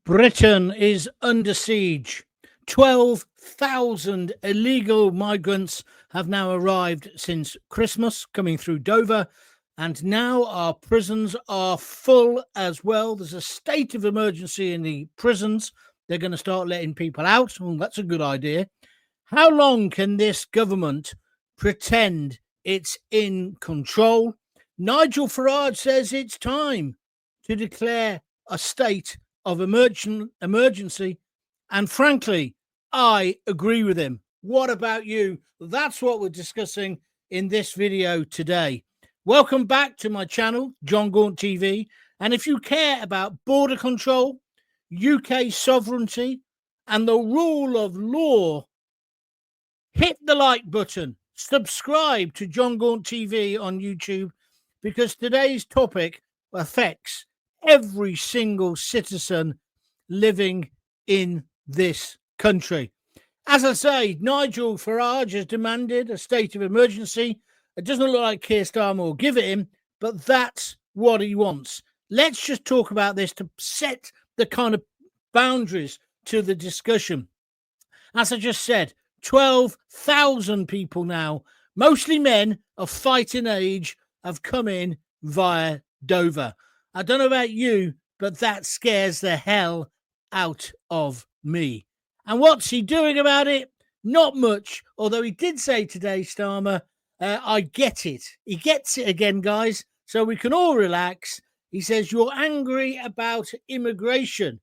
Britain is under siege. 12,000 illegal migrants have now arrived since Christmas, coming through Dover, and now our prisons are full as well. There's a state of emergency in the prisons. They're going to start letting people out. Oh, that's a good idea. How long can this government pretend it's in control? Nigel Farage says it's time to declare a state of emergency. And frankly, I agree with him. What about you? That's what we're discussing in this video today. Welcome back to my channel, John Gaunt TV. And if you care about border control, UK sovereignty, and the rule of law, hit the like button, subscribe to John Gaunt TV on YouTube, because today's topic affects every single citizen living in this country. As I say, Nigel Farage has demanded a state of emergency. It doesn't look like Keir Starmer will give it him, but that's what he wants. Let's just talk about this to set the kind of boundaries to the discussion. As I just said, 12,000 people now, mostly men of fighting age, have come in via Dover. I don't know about you, but that scares the hell out of me. And what's he doing about it? Not much, although he did say today, Starmer, I get it. He gets it again, guys, so we can all relax. He says, you're angry about immigration.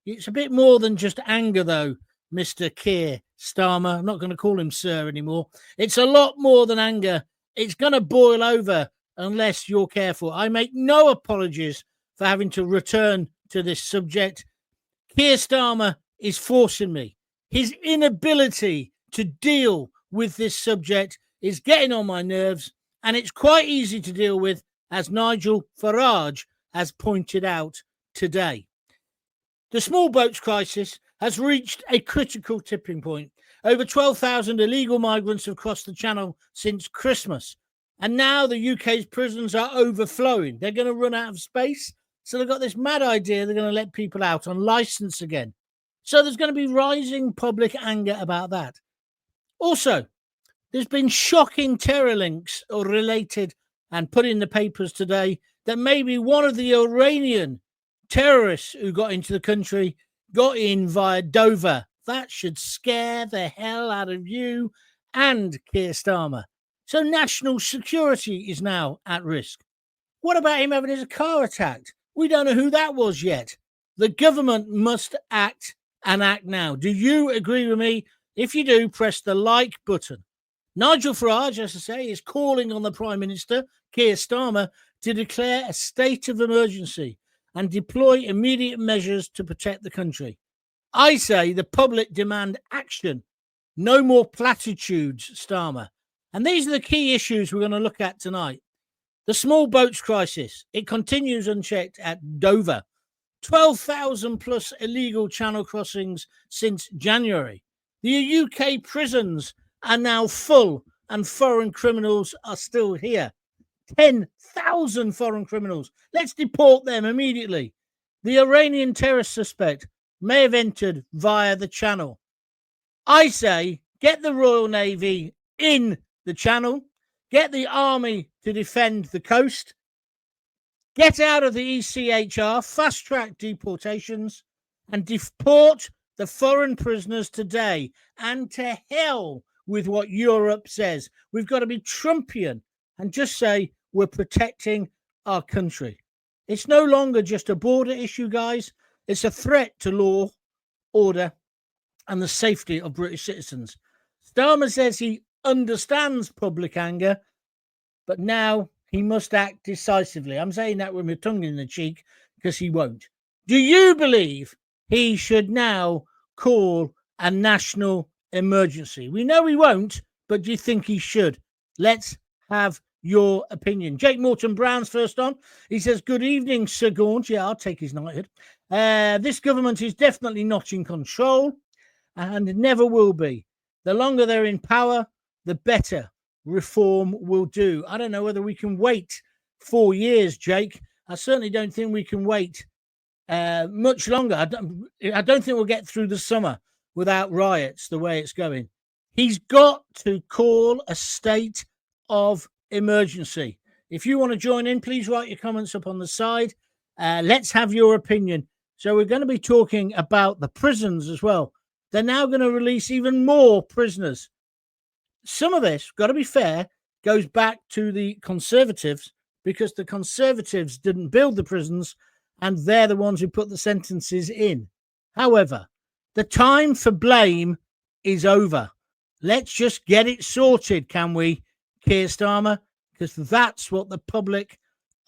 It's a bit more than just anger, though, Mr. Keir Starmer. I'm not going to call him sir anymore. It's a lot more than anger. It's going to boil over unless you're careful. I make no apologies for having to return to this subject. Keir Starmer is forcing me. His inability to deal with this subject is getting on my nerves, and it's quite easy to deal with, as Nigel Farage has pointed out today. The small boats crisis has reached a critical tipping point. Over 12,000 illegal migrants have crossed the Channel since Christmas. And now the UK's prisons are overflowing. They're going to run out of space. So they've got this mad idea they're going to let people out on license again. So there's going to be rising public anger about that. Also, there's been shocking terror links or related and put in the papers today that maybe one of the Iranian terrorists who got into the country got in via Dover. That should scare the hell out of you and Keir Starmer. So national security is now at risk. What about him having his car attacked? We don't know who that was yet. The government must act and act now. Do you agree with me? If you do, press the like button. Nigel Farage, as I say, is calling on the Prime Minister, Keir Starmer, to declare a state of emergency and deploy immediate measures to protect the country. I say the public demand action. No more platitudes, Starmer. And these are the key issues we're going to look at tonight. The small boats crisis. It continues unchecked at Dover. 12,000 plus illegal channel crossings since January. The UK prisons are now full and foreign criminals are still here. 10,000 foreign criminals. Let's deport them immediately. The Iranian terrorist suspect may have entered via the Channel. I say get the Royal Navy in the Channel, get the army to defend the coast, get out of the ECHR, fast-track deportations, and deport the foreign prisoners today. And to hell with what Europe says. We've got to be Trumpian and just say we're protecting our country. It's no longer just a border issue, guys. It's a threat to law, order, and the safety of British citizens. Starmer says he understands public anger, but now he must act decisively. I'm saying that with my tongue in the cheek because he won't. Do you believe he should now call a national emergency? We know he won't, but do you think he should? Let's have your opinion. Jake Morton Brown's first on. He says, good evening, Sir Gaunt. Yeah, I'll take his knighthood. This government is definitely not in control and never will be. The longer they're in power, the better reform will do. I don't know whether we can wait 4 years, Jake. I certainly don't think we can wait much longer. I don't think we'll get through the summer without riots the way it's going. He's got to call a state of emergency. If you want to join in, please write your comments up on the side. Let's have your opinion. So we're going to be talking about the prisons as well. They're now going to release even more prisoners. Some of this, got to be fair, goes back to the Conservatives, because the Conservatives didn't build the prisons and they're the ones who put the sentences in. However, the time for blame is over. Let's just get it sorted, can we, Keir Starmer? Because that's what the public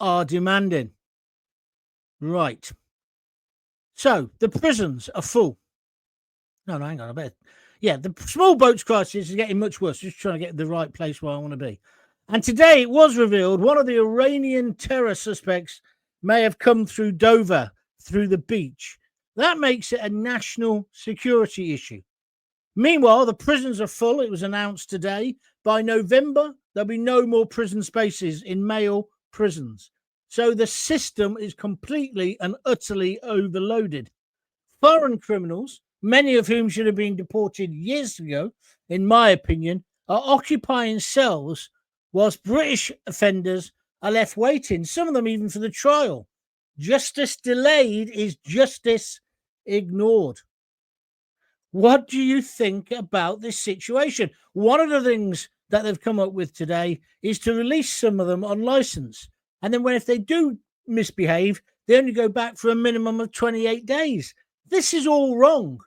are demanding. Right. So the prisons are full. No, hang on a bit. Yeah, the small boats crisis is getting much worse. Just trying to get the right place where I want to be. And today it was revealed one of the Iranian terror suspects may have come through Dover, through the beach. That makes it a national security issue. Meanwhile, the prisons are full. It was announced today. By November, there'll be no more prison spaces in male prisons. So the system is completely and utterly overloaded. Foreign criminals, many of whom should have been deported years ago, in my opinion, are occupying cells whilst British offenders are left waiting, some of them even for the trial. Justice delayed is justice ignored. What do you think about this situation? One of the things that they've come up with today is to release some of them on license. And then if they do misbehave, they only go back for a minimum of 28 days. This is all wrong.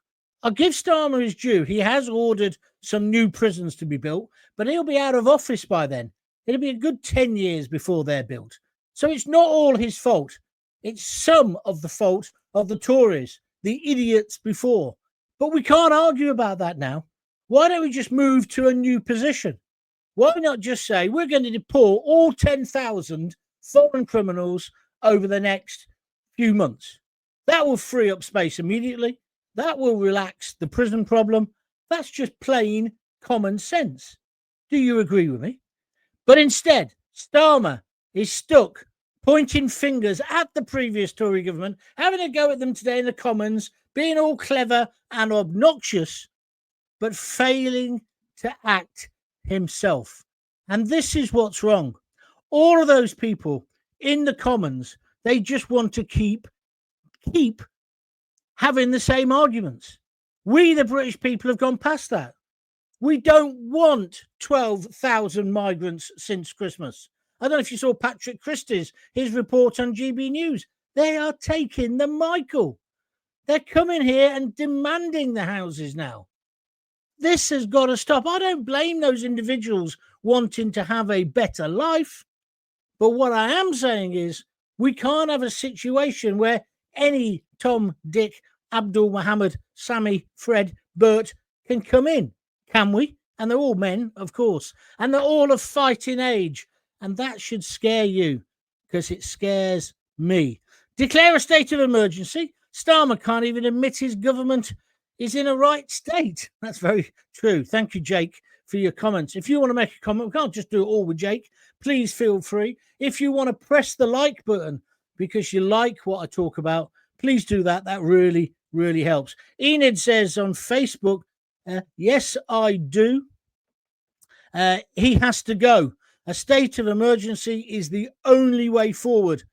I'll give Starmer his due. He has ordered some new prisons to be built, but he'll be out of office by then. It'll be a good 10 years before they're built. So it's not all his fault. It's some of the fault of the Tories, the idiots before. But we can't argue about that now. Why don't we just move to a new position? Why not just say we're going to deport all 10,000 foreign criminals over the next few months? That will free up space immediately. That will relax the prison problem. That's just plain common sense. Do you agree with me? But instead, Starmer is stuck pointing fingers at the previous Tory government, having a go at them today in the Commons, being all clever and obnoxious, but failing to act himself. And this is what's wrong. All of those people in the Commons, they just want to keep having the same arguments. We, the British people, have gone past that. We don't want 12,000 migrants since Christmas. I don't know if you saw Patrick Christie's, his report on GB News. They are taking the Michael. They're coming here and demanding the houses now. This has got to stop. I don't blame those individuals wanting to have a better life. But what I am saying is we can't have a situation where any Tom, Dick, Abdul, Mohammed, Sammy, Fred, Bert can come in. Can we? And they're all men, of course. And they're all of fighting age. And that should scare you, because it scares me. Declare a state of emergency. Starmer can't even admit his government is in a right state. That's very true. Thank you, Jake, for your comments. If you want to make a comment, we can't just do it all with Jake. Please feel free. If you want to press the like button because you like what I talk about, please do that. That really, really helps. Enid says on Facebook, yes, I do. He has to go. A state of emergency is the only way forward.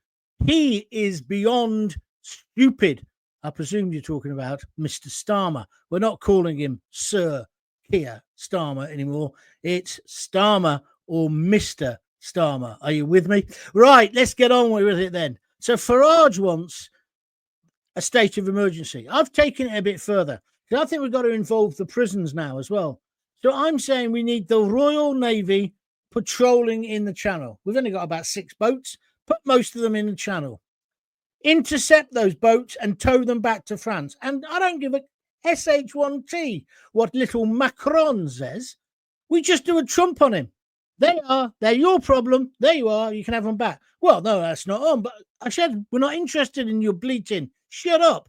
He is beyond stupid. I presume you're talking about Mr. Starmer. We're not calling him Sir Keir Starmer anymore. It's Starmer or Mr. Starmer. Are you with me? Right, let's get on with it then. So Farage wants a state of emergency. I've taken it a bit further because I think we've got to involve the prisons now as well. So I'm saying we need the Royal Navy patrolling in the Channel. We've only got about 6 boats. Put most of them in the Channel. Intercept those boats and tow them back to France. And I don't give a SH1T what little Macron says. We just do a Trump on him. They're your problem. There you are. You can have them back. Well, no, that's not on. But I said, we're not interested in your bleating. Shut up.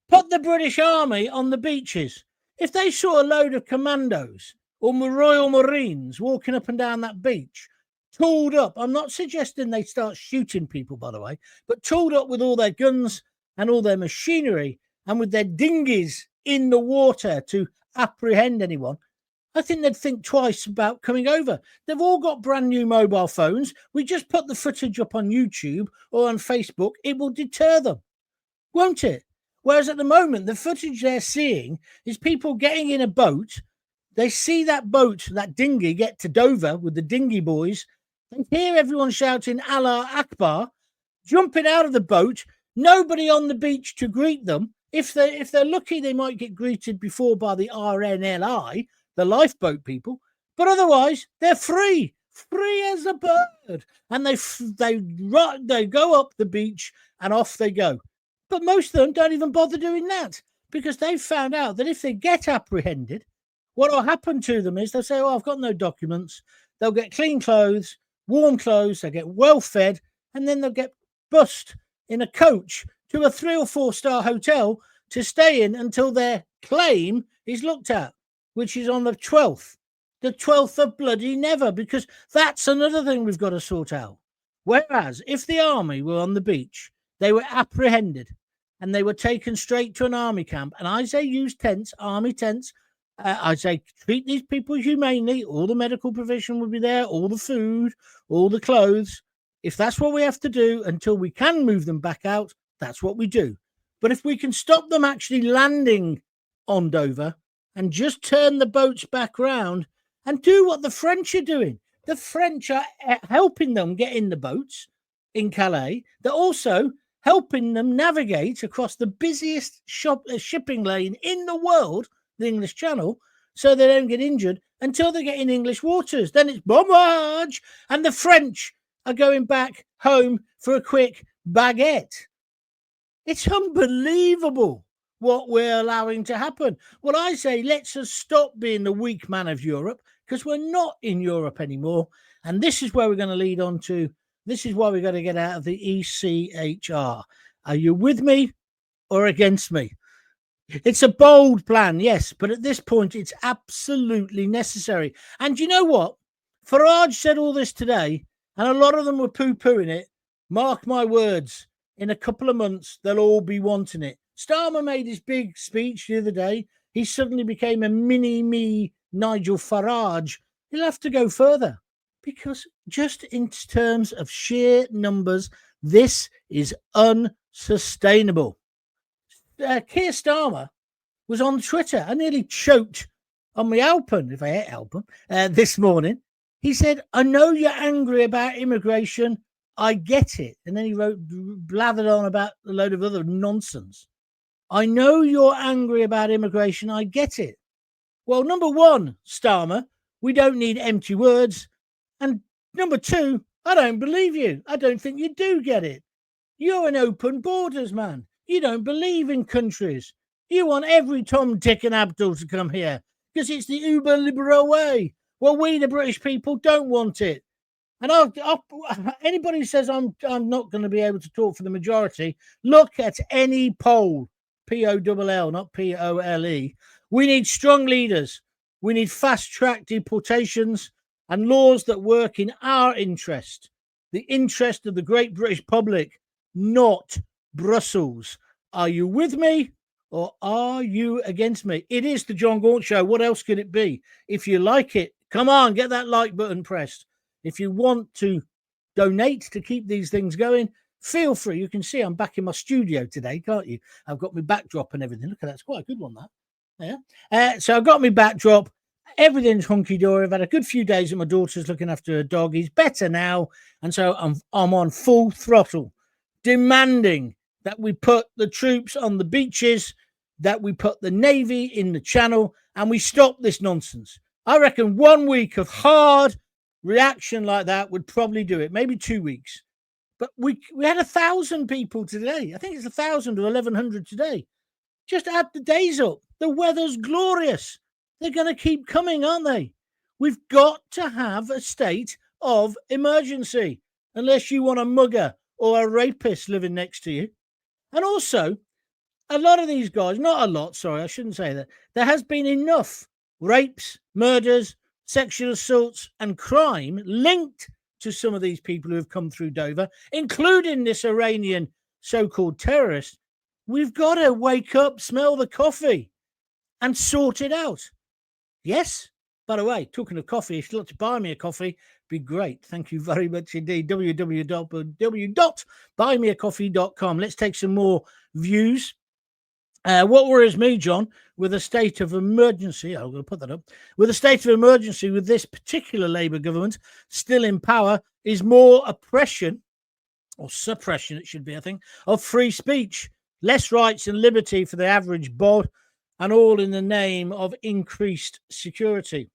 Put the British Army on the beaches. If they saw a load of commandos or Royal Marines walking up and down that beach, tooled up. I'm not suggesting they start shooting people, by the way, but tooled up with all their guns and all their machinery and with their dinghies in the water to apprehend anyone, I think they'd think twice about coming over. They've all got brand new mobile phones. We just put the footage up on YouTube or on Facebook. It will deter them, won't it? Whereas at the moment, the footage they're seeing is people getting in a boat. They see that boat, that dinghy, get to Dover with the dinghy boys. They hear everyone shouting Allah Akbar, jumping out of the boat, nobody on the beach to greet them. If they're lucky, they might get greeted before by the RNLI, the lifeboat people. But otherwise, they're free as a bird. And they go up the beach and off they go. But most of them don't even bother doing that because they've found out that if they get apprehended, what will happen to them is they'll say, oh, I've got no documents. They'll get clean clothes, warm clothes, they'll get well fed, and then they'll get bussed in a coach to a 3 or 4 star hotel to stay in until their claim is looked at, which is on the 12th of bloody never, because that's another thing we've got to sort out. Whereas if the army were on the beach, they were apprehended and they were taken straight to an army camp. And I say use tents, army tents. I say treat these people humanely. All the medical provision will be there, all the food, all the clothes. If that's what we have to do until we can move them back out, that's what we do. But if we can stop them actually landing on Dover and just turn the boats back round and do what the French are doing. The French are helping them get in the boats in Calais. They're also helping them navigate across the busiest shipping lane in the world, the English Channel, so they don't get injured until they get in English waters. Then it's bon voyage, and the French are going back home for a quick baguette. It's unbelievable what we're allowing to happen. Well, I say let's just stop being the weak man of Europe, because we're not in Europe anymore. And this is where we're going to lead on to. This is why we've got to get out of the ECHR. Are you with me or against me? It's a bold plan, yes, but at this point, it's absolutely necessary. And you know what? Farage said all this today, and a lot of them were poo-pooing it. Mark my words, in a couple of months, they'll all be wanting it. Starmer made his big speech the other day. He suddenly became a mini-me Nigel Farage. He'll have to go further. Because just in terms of sheer numbers, this is unsustainable. Keir Starmer was on Twitter. I nearly choked on my Alpen, if I ate Alpen, this morning. He said, I know you're angry about immigration. I get it. And then he blathered on about a load of other nonsense. I know you're angry about immigration. I get it. Well, number one, Starmer, we don't need empty words. And number two, I don't believe you. I don't think you do get it. You're an open borders man. You don't believe in countries. You want every Tom, Dick and Abdul to come here because it's the uber liberal way. Well, we, the British people, don't want it. And anybody who says I'm not going to be able to talk for the majority, look at any poll, P-O-L-L, not P-O-L-E. We need strong leaders. We need fast-track deportations and laws that work in our interest, the interest of the great British public, not Brussels. Are you with me or are you against me? It is the John Gaunt Show. What else could it be? If you like it, come on, get that like button pressed. If you want to donate to keep these things going, feel free. You can see I'm back in my studio today, can't you? I've got my backdrop and everything. Look at that. It's quite a good one, that. Yeah. So I've got my backdrop. Everything's hunky-dory. I've had a good few days and my daughter's looking after her dog. He's better now. And so I'm on full throttle, demanding that we put the troops on the beaches, that we put the Navy in the Channel, and we stop this nonsense. I reckon 1 week of hard reaction like that would probably do it, maybe 2 weeks. But we had 1,000 people today. I think it's 1,000 or 1,100 today. Just add the days up. The weather's glorious. They're going to keep coming, aren't they? We've got to have a state of emergency, unless you want a mugger or a rapist living next to you. And also, a lot of these guys, not a lot, sorry, I shouldn't say that. There has been enough rapes, murders, sexual assaults and crime linked to some of these people who have come through Dover, including this Iranian so-called terrorist. We've got to wake up, smell the coffee, and sort it out. Yes? By the way, talking of coffee, if you'd like to buy me a coffee, be great. Thank you very much indeed. www.buymeacoffee.com. Let's take some more views. What worries me, John, with a state of emergency, I'm going to put that up, with a state of emergency with this particular Labour government still in power is more oppression, or suppression it should be, I think, of free speech, less rights and liberty for the average bod, and all in the name of increased security.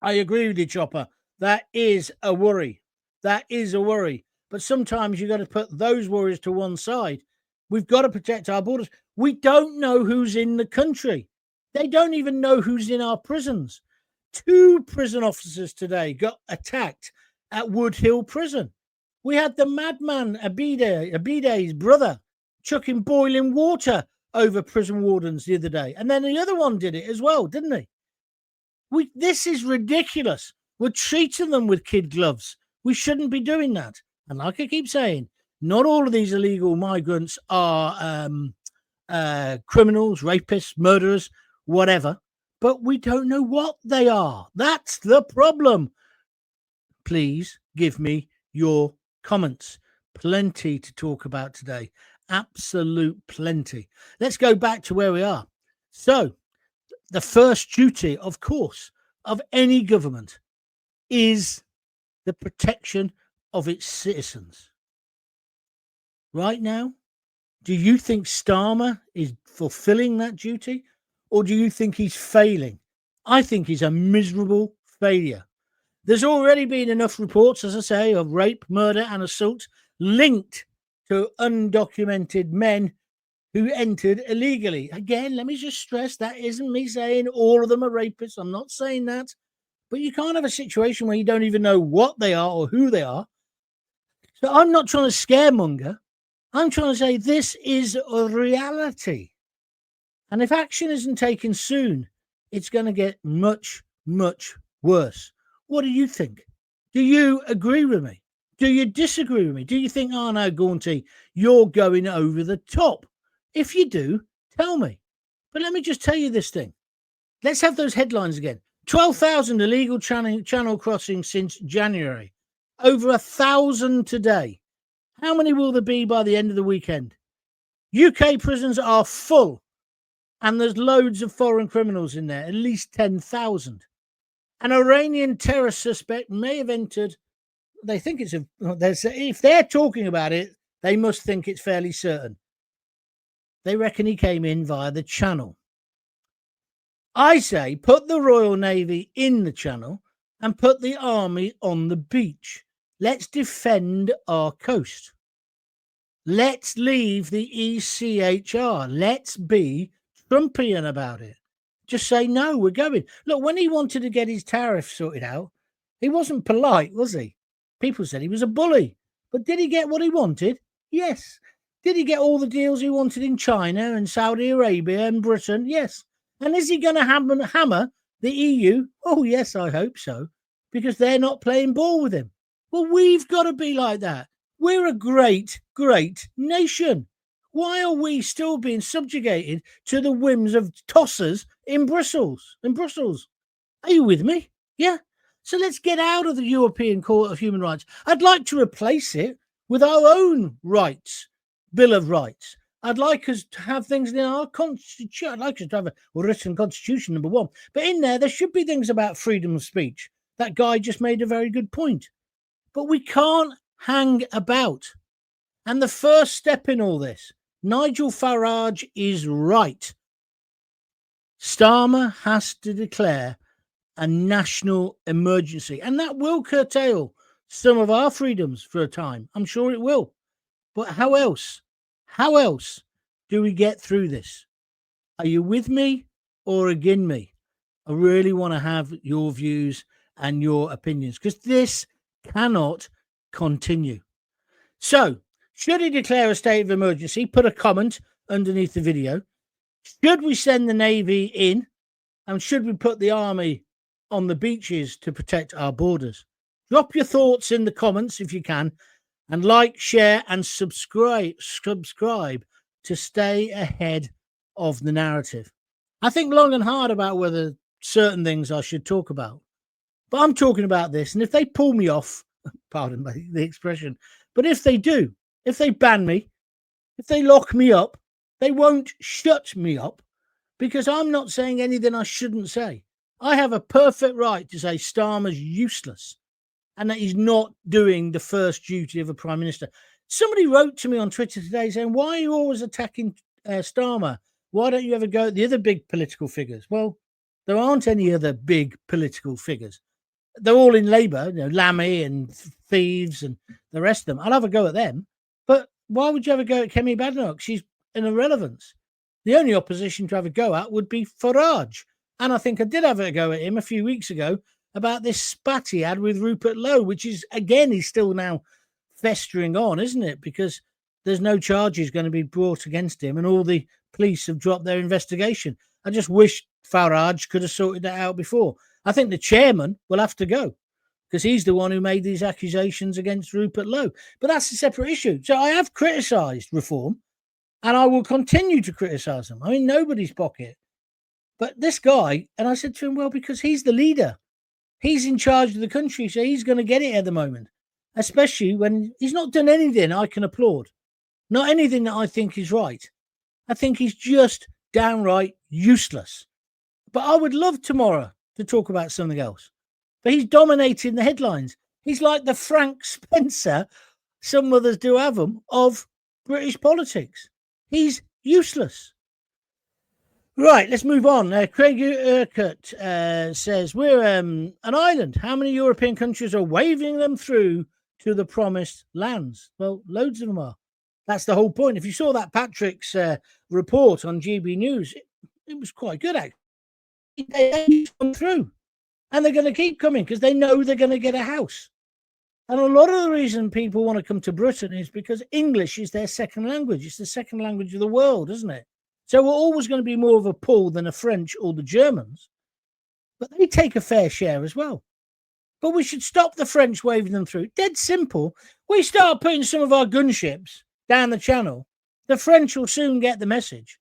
I agree with you, Chopper. That is a worry. That is a worry. But sometimes you've got to put those worries to one side. We've got to protect our borders. We don't know who's in the country. They don't even know who's in our prisons. 2 prison officers today got attacked at Wood Hill Prison. We had the madman Abide's brother chucking boiling water over prison wardens the other day. And then the other one did it as well, didn't he? This is ridiculous. We're treating them with kid gloves. We shouldn't be doing that. And like I keep saying, not all of these illegal migrants are criminals, rapists, murderers, whatever. But we don't know what they are. That's the problem. Please give me your comments. Plenty to talk about today. Absolute plenty. Let's go back to where we are. So, the first duty, of course, of any government is the protection of its citizens. Right now, do you think Starmer is fulfilling that duty, or do you think he's failing? I think he's a miserable failure. There's already been enough reports, as I say, of rape, murder and assault linked to undocumented men who entered illegally. Again, let me just stress, that isn't me saying all of them are rapists. I'm not saying that. But you can't have a situation where you don't even know what they are or who they are. So I'm not trying to scaremonger. I'm trying to say this is a reality. And if action isn't taken soon, it's going to get much, much worse. What do you think? Do you agree with me? Do you disagree with me? Do you think, oh no, Gaunty, you're going over the top? If you do, tell me. But let me just tell you this thing. Let's have those headlines again. 12,000 illegal channel crossings since January. Over 1,000 today. How many will there be by the end of the weekend? UK prisons are full. And there's loads of foreign criminals in there. At least 10,000. An Iranian terrorist suspect may have entered. They think it's if they're talking about it, they must think it's fairly certain. They reckon he came in via the Channel. I say put the Royal Navy in the Channel and put the army on the beach. Let's defend our coast. Let's leave the ECHR. Let's be Trumpian about it. Just say, no, we're going. Look, when he wanted to get his tariff sorted out, he wasn't polite, was he? People said he was a bully. But did he get what he wanted? Yes. Did he get all the deals he wanted in China and Saudi Arabia and Britain? Yes. And is he going to hammer the EU? Oh, yes, I hope so. Because they're not playing ball with him. Well, we've got to be like that. We're a great, great nation. Why are we still being subjugated to the whims of tossers in Brussels? Are you with me? Yeah. So let's get out of the European Court of Human Rights. I'd like to replace it with our own rights, Bill of Rights. I'd like us to have things in our constitution. I'd like us to have a written constitution, number one. But in there should be things about freedom of speech. That guy just made a very good point. But we can't hang about. And the first step in all this, Nigel Farage is right. Starmer has to declare a national emergency. And that will curtail some of our freedoms for a time. I'm sure it will. But how else do we get through this? Are you with me or against me? I really want to have your views and your opinions, because this cannot continue. So, should he declare a state of emergency? Put a comment underneath the video. Should we send the Navy in? And should we put the army on the beaches to protect our borders? Drop your thoughts in the comments if you can, and like, share, and subscribe to stay ahead of the narrative. I think long and hard about whether certain things I should talk about, but I'm talking about this. And if they pull me off, pardon me, the expression, but if they do, if they ban me, if they lock me up, they won't shut me up, because I'm not saying anything I shouldn't say. I have a perfect right to say Starmer's useless and that he's not doing the first duty of a Prime Minister. Somebody wrote to me on Twitter today saying, why are you always attacking Starmer? Why don't you ever go at the other big political figures? Well, there aren't any other big political figures. They're all in Labour, Lammy and Thieves and the rest of them. I'll have a go at them. But why would you ever go at Kemi Badenoch? She's an irrelevance. The only opposition to have a go at would be Farage. And I think I did have a go at him a few weeks ago about this spat he had with Rupert Lowe, which is, again, he's still now festering on, isn't it? Because there's no charges going to be brought against him and all the police have dropped their investigation. I just wish Farage could have sorted that out before. I think the chairman will have to go because he's the one who made these accusations against Rupert Lowe. But that's a separate issue. So I have criticised reform and I will continue to criticise them. I'm in nobody's pocket. But this guy, and I said to him, well, because he's the leader. He's in charge of the country, so he's going to get it at the moment, especially when he's not done anything I can applaud. Not anything that I think is right. I think he's just downright useless. But I would love tomorrow to talk about something else. But he's dominating the headlines. He's like the Frank Spencer, some others do have him, of British politics. He's useless. Right, let's move on. Craig Urquhart says, we're an island. How many European countries are waving them through to the promised lands? Well, loads of them are. That's the whole point. If you saw that Patrick's report on GB News, it was quite good, actually. They come through. And they're going to keep coming because they know they're going to get a house. And a lot of the reason people want to come to Britain is because English is their second language. It's the second language of the world, isn't it? So we're always going to be more of a pull than the French or the Germans. But they take a fair share as well. But we should stop the French waving them through. Dead simple. We start putting some of our gunships down the channel, the French will soon get the message.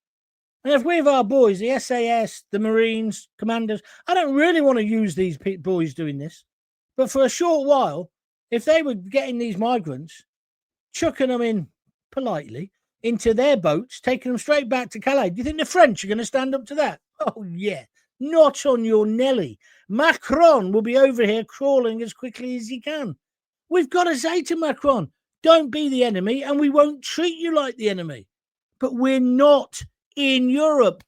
And if we have our boys, the SAS, the Marines, commanders, I don't really want to use these boys doing this. But for a short while, if they were getting these migrants, chucking them in politely, into their boats, taking them straight back to Calais. Do you think the French are going to stand up to that? Oh, yeah. Not on your Nelly. Macron will be over here crawling as quickly as he can. We've got to say to Macron, don't be the enemy and we won't treat you like the enemy. But we're not in Europe.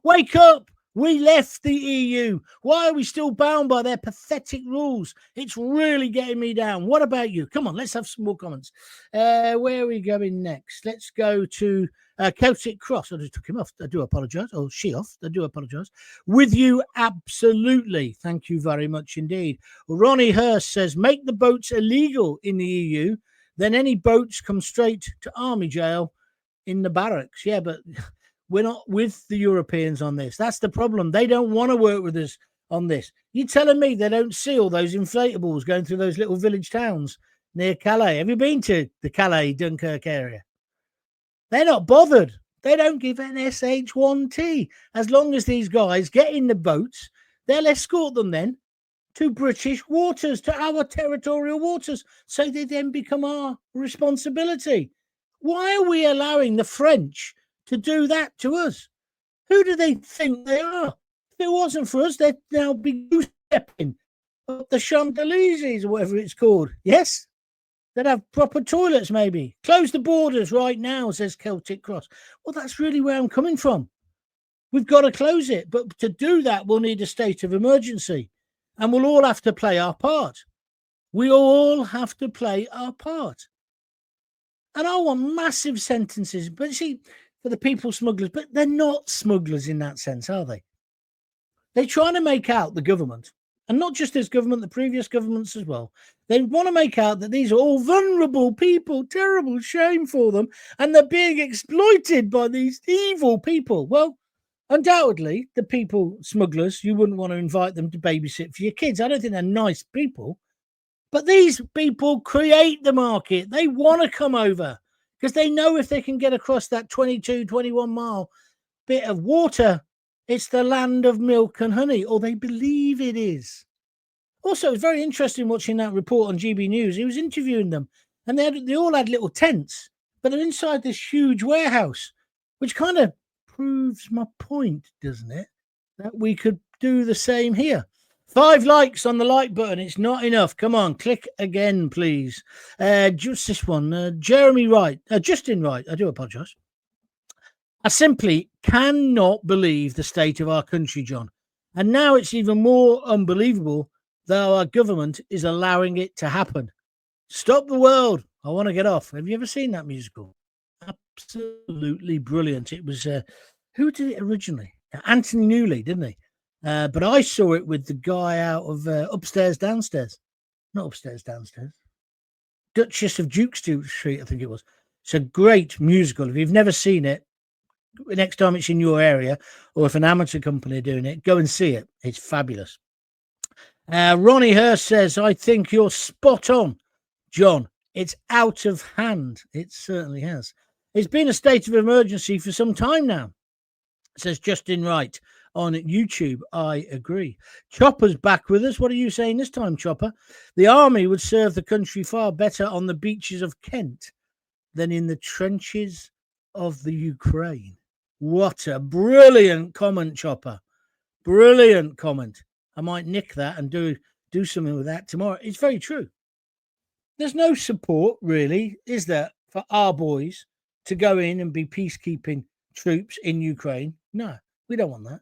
Wake up. We left the EU. Why are we still bound by their pathetic rules? It's really getting me down. What about you? Come on, let's have some more comments. Where are we going next? Let's go to Celtic Cross. I just took him off. I do apologise. Oh, she off. I do apologise. With you, absolutely. Thank you very much indeed. Ronnie Hurst says, make the boats illegal in the EU. Then any boats come straight to army jail in the barracks. Yeah, but... we're not with the Europeans on this. That's the problem. They don't want to work with us on this. You're telling me they don't see all those inflatables going through those little village towns near Calais? Have you been to the Calais, Dunkirk area? They're not bothered. They don't give an SH1T. As long as these guys get in the boats, they'll escort them then to British waters, to our territorial waters. So they then become our responsibility. Why are we allowing the French to do that to us? Who do they think they are? If it wasn't for us, they'd now be stepping up the Champs-Élysées or whatever it's called. Yes? They'd have proper toilets, maybe. Close the borders right now, says Celtic Cross. Well, that's really where I'm coming from. We've got to close it. But to do that, we'll need a state of emergency. And we'll all have to play our part. We all have to play our part. And I want massive sentences. But see, for the people smugglers, but they're not smugglers in that sense, are they? They're trying to make out the government, and not just this government, the previous governments as well. They want to make out that these are all vulnerable people, terrible shame for them, and they're being exploited by these evil people. Well, undoubtedly, the people, smugglers, you wouldn't want to invite them to babysit for your kids. I don't think they're nice people, But these people create the market. They want to come over because they know if they can get across that 22, 21 mile bit of water, it's the land of milk and honey, or they believe it is. Also, it's very interesting watching that report on GB News. He was interviewing them, and they all had little tents, but they're inside this huge warehouse, which kind of proves my point, doesn't it? That we could do the same here. 5 likes on the like button. It's not enough. Come on, click again, please. Just this one. Jeremy Wright. Justin Wright. I do apologise. I simply cannot believe the state of our country, John. And now it's even more unbelievable that our government is allowing it to happen. Stop the world. I want to get off. Have you ever seen that musical? Absolutely brilliant. It was, who did it originally? Anthony Newley, didn't he? But I saw it with the guy out of Upstairs, Downstairs. Not Upstairs, Downstairs. Duchess of Duke Street, I think it was. It's a great musical. If you've never seen it, next time it's in your area, or if an amateur company are doing it, go and see it. It's fabulous. Ronnie Hurst says, I think you're spot on, John. It's out of hand. It certainly has. It's been a state of emergency for some time now, says Justin Wright on YouTube. I agree. Chopper's back with us. What are you saying this time, Chopper? The army would serve the country far better on the beaches of Kent than in the trenches of the Ukraine. What a brilliant comment, Chopper. Brilliant comment. I might nick that and do something with that tomorrow. It's very true. There's no support, really, is there, for our boys to go in and be peacekeeping troops in Ukraine? No, we don't want that.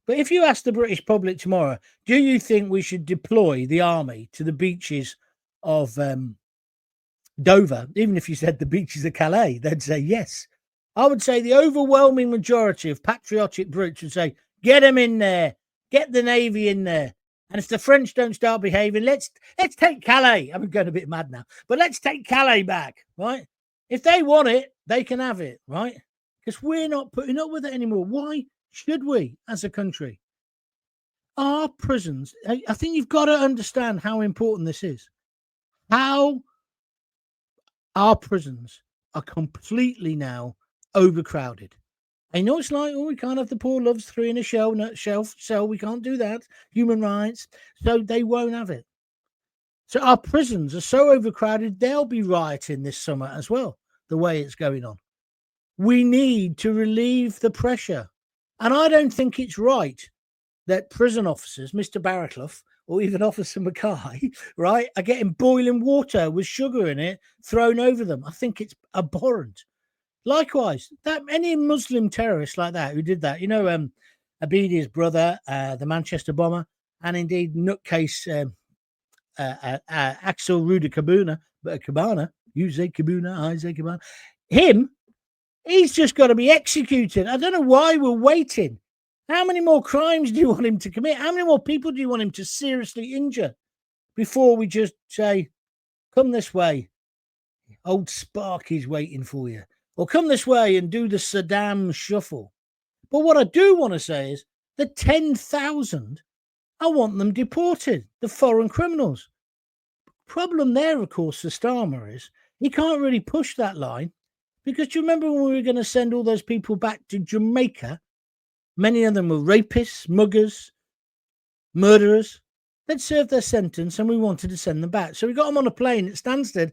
But if you ask the British public tomorrow, do you think we should deploy the army to the beaches of Dover? Even if you said the beaches of Calais, they'd say yes. I would say the overwhelming majority of patriotic Brits would say, get them in there, get the Navy in there. And if the French don't start behaving, let's take Calais. I'm going a bit mad now, but let's take Calais back, right? If they want it, they can have it, right? Because we're not putting up with it anymore. Why should we as a country? Our prisons, I think you've got to understand how important this is. How our prisons are completely now overcrowded. I know it's like, oh, we can't have the poor loves 3 in a shelf cell. We can't do that. Human rights. So they won't have it. So our prisons are so overcrowded, they'll be rioting this summer as well, the way it's going on. We need to relieve the pressure. And I don't think it's right that prison officers, Mr. Barraclough, or even Officer Mackay, right, are getting boiling water with sugar in it thrown over them. I think it's abhorrent. Likewise, that any Muslim terrorist like that who did that, you know, Abidi's brother, the Manchester bomber, and indeed nutcase Axel Ruda Cabana, you say Cabuna, I say Cabana, him, he's just got to be executed. I don't know why we're waiting. How many more crimes do you want him to commit? How many more people do you want him to seriously injure before we just say, come this way, old Sparky's waiting for you, or come this way and do the Saddam shuffle? But what I do want to say is the 10,000, I want them deported, the foreign criminals. Problem there, of course, for Starmer is he can't really push that line, because do you remember when we were going to send all those people back to Jamaica? Many of them were rapists, muggers, murderers. They'd served their sentence and we wanted to send them back. So we got them on a plane at Stansted,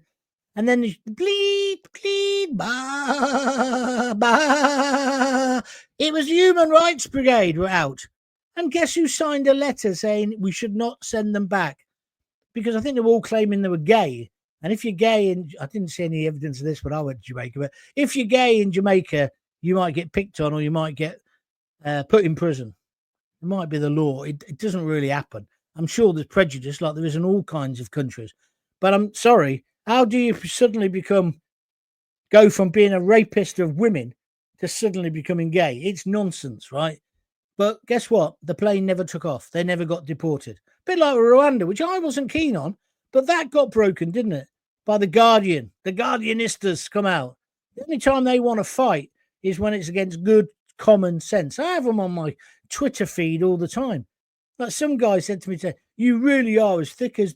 and then bleed, bah, bah. It was Human Rights Brigade were out. And guess who signed a letter saying we should not send them back? Because I think they were all claiming they were gay. And if you're gay, and I didn't see any evidence of this when I went to Jamaica, but if you're gay in Jamaica, you might get picked on or you might get put in prison. It might be the law. It doesn't really happen. I'm sure there's prejudice like there is in all kinds of countries. But I'm sorry, how do you suddenly go from being a rapist of women to suddenly becoming gay? It's nonsense, right? But guess what? The plane never took off. They never got deported. A bit like Rwanda, which I wasn't keen on, but that got broken, didn't it? By The Guardian. The Guardianistas come out. The only time they want to fight is when it's against good common sense. I have them on my Twitter feed all the time. Like some guy said to me today, you really are as thick as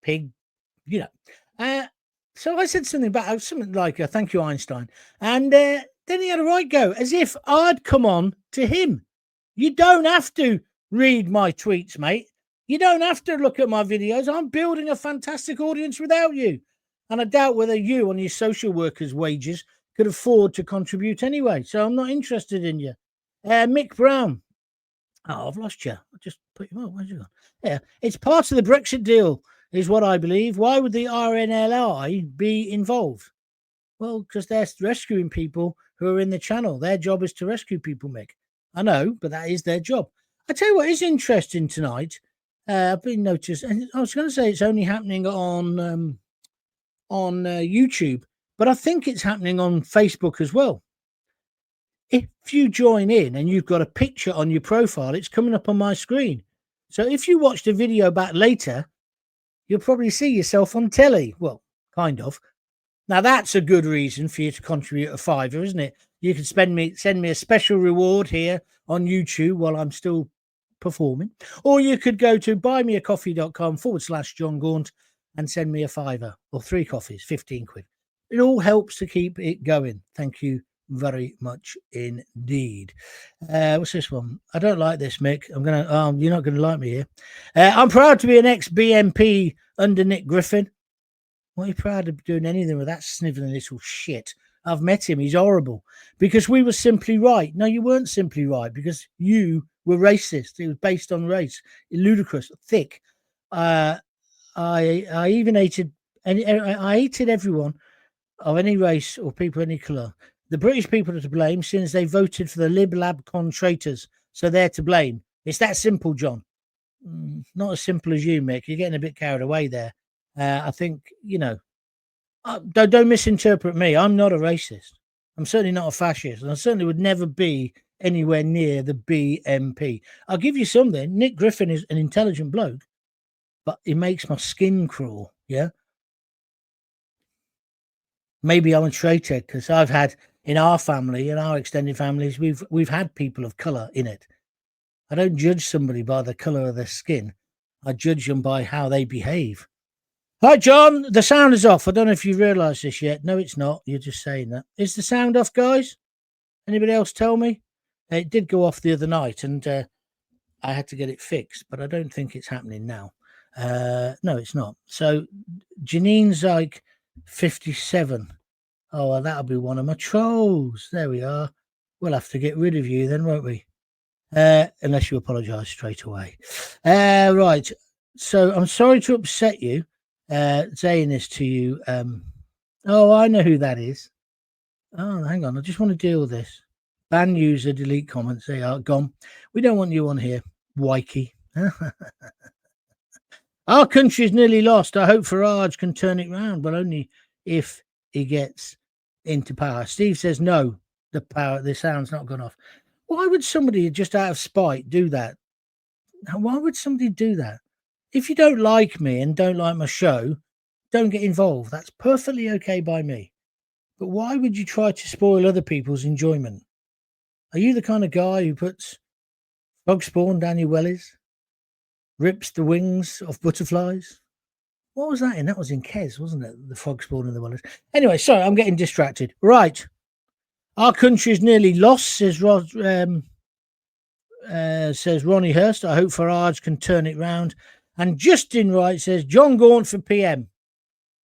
pig, So I said something about something like, thank you, Einstein. And then he had a right go, as if I'd come on to him. You don't have to read my tweets, mate. You don't have to look at my videos. I'm building a fantastic audience without you. And I doubt whether you on your social workers' wages could afford to contribute anyway. So I'm not interested in you. Mick Brown. Oh, I've lost you. I just put you on. Where's you gone? Yeah, it's part of the Brexit deal, is what I believe. Why would the RNLI be involved? Well, because they're rescuing people who are in the channel. Their job is to rescue people, Mick. I know, but that is their job. I tell you what is interesting tonight. I've been noticed, and I was going to say it's only happening on YouTube, but I think it's happening on Facebook as well. If you join in and you've got a picture on your profile, it's coming up on my screen. So if you watch the video back later, you'll probably see yourself on telly. Well, kind of. Now, that's a good reason for you to contribute a £5, isn't it? You can send me a special reward here on YouTube while I'm still performing. Or you could go to buymeacoffee.com/John Gaunt and send me a £5 or 3 coffees, 15 quid. It all helps to keep it going. Thank you very much indeed. What's this one? I don't like this, Mick. You're not going to like me here. I'm proud to be an ex-BMP under Nick Griffin. What are you proud of doing anything with that snivelling little shit? I've met him. He's horrible. Because we were simply right. No, you weren't simply right, because you were racist. It was based on race. Ludicrous, thick. I even hated everyone of any race or people any colour. The British people are to blame since they voted for the Lib Lab con traitors. So they're to blame. It's that simple, John. Not as simple as you, Mick. You're getting a bit carried away there. I think, don't misinterpret me. I'm not a racist. I'm certainly not a fascist. And I certainly would never be anywhere near the BMP. I'll give you something. Nick Griffin is an intelligent bloke, but he makes my skin crawl. Yeah. Maybe I'm a traitor because I've had in our family, in our extended families, we've had people of colour in it. I don't judge somebody by the colour of their skin. I judge them by how they behave. Hi, John. The sound is off. I don't know if you realise this yet. No, it's not. You're just saying that. Is the sound off, guys? Anybody else tell me? It did go off the other night, and I had to get it fixed, but I don't think it's happening now. No, it's not. So Janine's like 57. Oh, well, that'll be one of my trolls. There we are. We'll have to get rid of you then, won't we? Unless you apologise straight away. Right. So I'm sorry to upset you, saying this to you. Oh, I know who that is. Oh, hang on. I just want to deal with this. Ban user, delete comments. They are gone. We don't want you on here, Wikey. Our country is nearly lost. I hope Farage can turn it round, but only if he gets into power. Steve says no. The sound's not gone off. Why would somebody just out of spite do that? Why would somebody do that? If you don't like me and don't like my show, don't get involved. That's perfectly okay by me. But why would you try to spoil other people's enjoyment? Are you the kind of guy who puts frog spawn down your wellies? Rips the wings off butterflies? What was that in? That was in Kes, wasn't it? The frog spawn in the wellies. Anyway, sorry, I'm getting distracted. Right. Our country is nearly lost, says Ronnie Hurst. I hope Farage can turn it round. And Justin Wright says, John Gaunt for PM.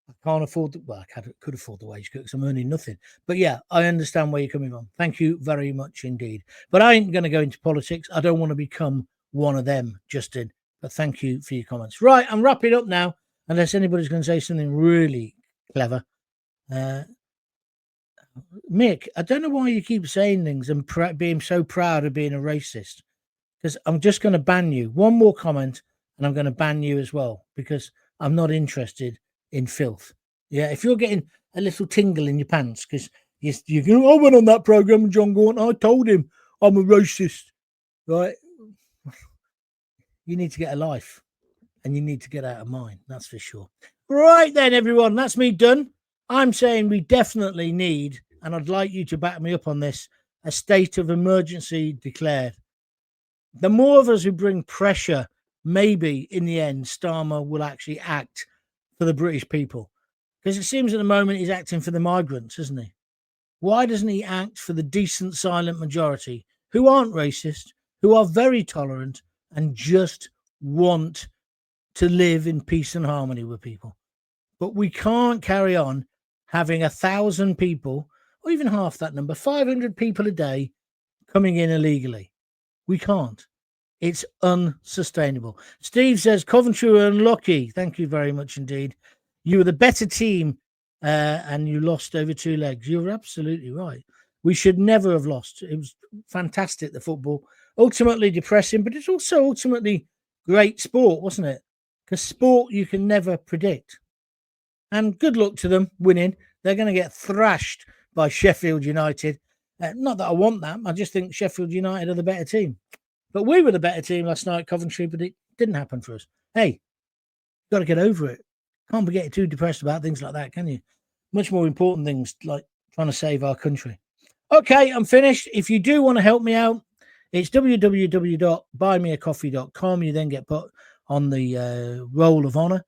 I can't afford I could afford the wage cut because I'm earning nothing. But yeah, I understand where you're coming from. Thank you very much indeed. But I ain't going to go into politics. I don't want to become one of them, Justin. But thank you for your comments. Right, I'm wrapping up now, unless anybody's going to say something really clever. Mick, I don't know why you keep saying things and being so proud of being a racist, because I'm just going to ban you. One more comment and I'm going to ban you as well, because I'm not interested in filth. Yeah, if you're getting a little tingle in your pants because you go, I went on that program, John Gaunt, I told him I'm a racist, right? You need to get a life and you need to get out of mine, that's for sure. Right then, everyone, that's me done. I'm saying we definitely need, and I'd like you to back me up on this, a state of emergency declared. The more of us who bring pressure, maybe in the end, Starmer will actually act for the British people? Because it seems at the moment he's acting for the migrants, isn't he? Why doesn't he act for the decent, silent majority who aren't racist, who are very tolerant, and just want to live in peace and harmony with people? But we can't carry on having 1,000 people, or even half that number, 500 people a day coming in illegally. We can't. It's unsustainable. Steve says, Coventry were unlucky. Thank you very much indeed. You were the better team and you lost over 2 legs. You're absolutely right. We should never have lost. It was fantastic, the football. Ultimately depressing, but it's also ultimately great sport, wasn't it? Because sport you can never predict. And good luck to them winning. They're going to get thrashed by Sheffield United. Not that I want that. I just think Sheffield United are the better team. But we were the better team last night, Coventry, but it didn't happen for us. Hey, got to get over it. Can't be getting too depressed about things like that, can you? Much more important things like trying to save our country. Okay, I'm finished. If you do want to help me out, it's www.buymeacoffee.com. You then get put on the roll of honor.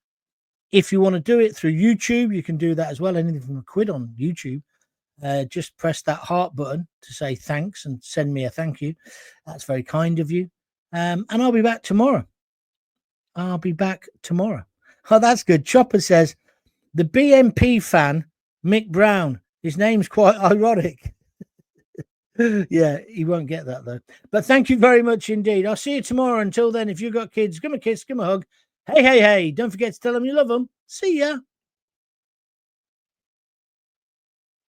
If you want to do it through YouTube, you can do that as well. Anything from £1 on YouTube. Just press that heart button to say thanks and send me a thank you. That's very kind of you. And I'll be back tomorrow. Oh, that's good. Chopper says, the BNP fan, Mick Brown. His name's quite ironic. Yeah, he won't get that, though. But thank you very much indeed. I'll see you tomorrow. Until then, if you've got kids, give them a kiss, give them a hug. Hey, hey, hey. Don't forget to tell them you love them. See ya.